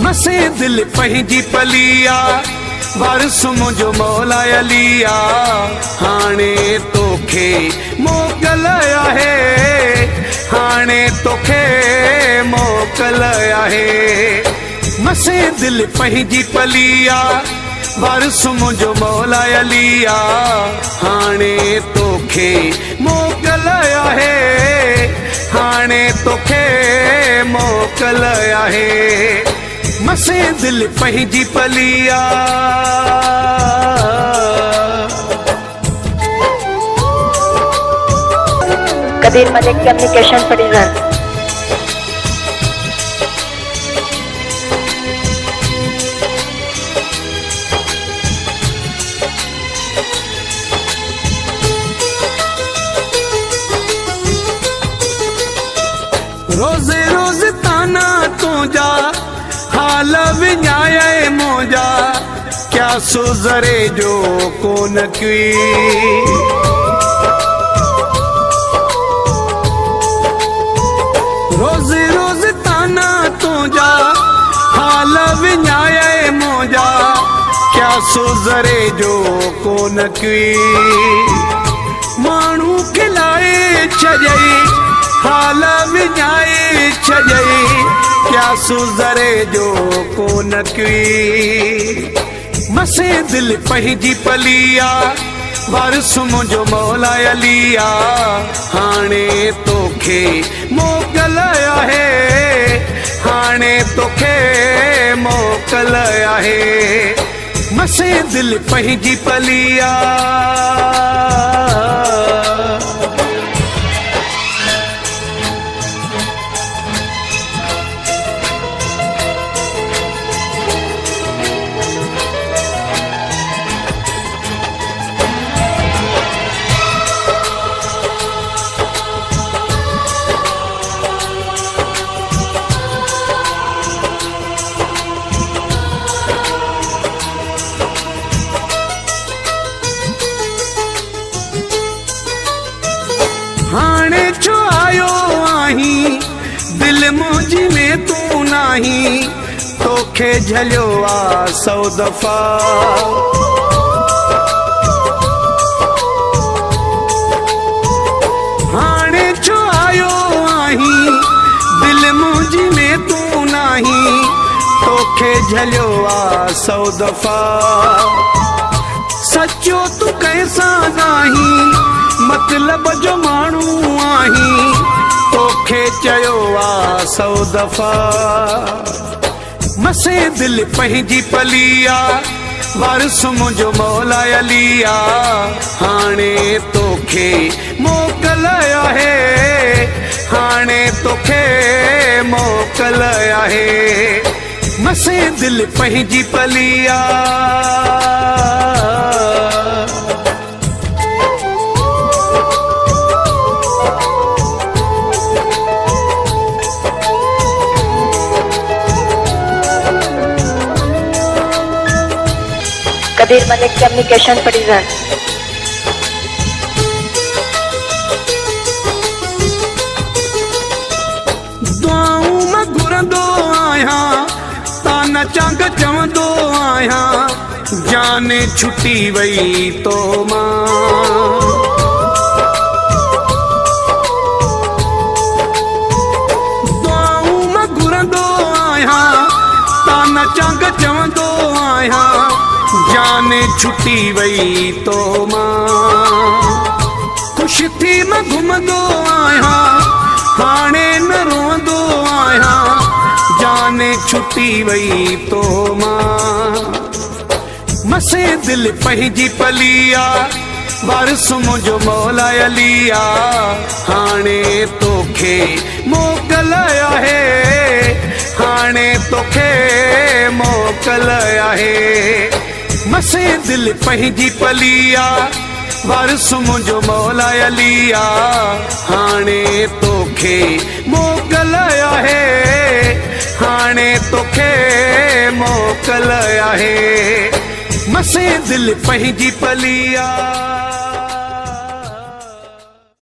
मसे दिल पंहिंजी पलिया वारिस मुंहिंजो मौला अलिया हाणे तोखे मोकल आहे हाणे तोखे मोकल आहे मसे दिल पंहिंजी पलिया वारिस मुंहिंजो मौला अलिया हाणे तोखे मोकल आहे हाणे तोखे मोकल आहे मसे दिल पंहिंजी पलिया। Kabir Malik communication present. रोज़े रोज़ ताना तुझा हाल विञाए मुंहिंजा क्या सुज़रे जो कोन की रोज़ रोज़ ताना तुझा हाल विञाए मुंहिंजा क्या सुज़रे जो कोन की माण्हू खिलाए छॾई हाल विञाए छॾई क्या सुज़रे जो कोन की मसे दिल पंहिंजी पलिया वारिस मुंहिंजो मौला अलिया हाणे तोखे मोकल आहे हाणे तोखे मोकल आहे मसे दिल पंहिंजी पलिया। हाणे छो आयो आहीं दिल मुंहिंजी में तू नाही तोखे झलियो आ 100 दफ़ा हाणे छो आयो आहीं दिल मुंहिंजी में तू नाही तोखे झलियो आ 100 दफ़ा सचो तू कैसां नाही मतलब जो माण्हू आहीं तोखे चयो आ 100 दफ़ा मसे दिल पंहिंजी पलिया वारिस मुंहिंजो मौला अलिया हाणे तोखे मोकल आहे हाणे तोखे मोकल आहे मसे दिल पंहिंजी पलिया। Kabir Malik communication present. दुआऊं मां घुरंदो आहियां ताना चांग चवंदो आहियां जान छुटी वई तो मां दुआऊं मां घुरंदो आहियां ताना चांग चवंदो आहियां जान छुटी वई तो मां खुश थी मां घुमंदो आहियां हाणे न रोंदो आहियां जान छुटी वई तो मां मसे दिल पंहिंजी पलिया वारिस मुंहिंजो मौला अलिया हाणे तोखे मोकल आहे हाणे तोखे मोकल आहे मसे दिल पंहिंजी पलिया वारिस मुंहिंजो मौला अलिया हाणे तोखे मोकल आहे हाणे तोखे मोकल आहे मसे दिल पंहिंजी पलिया।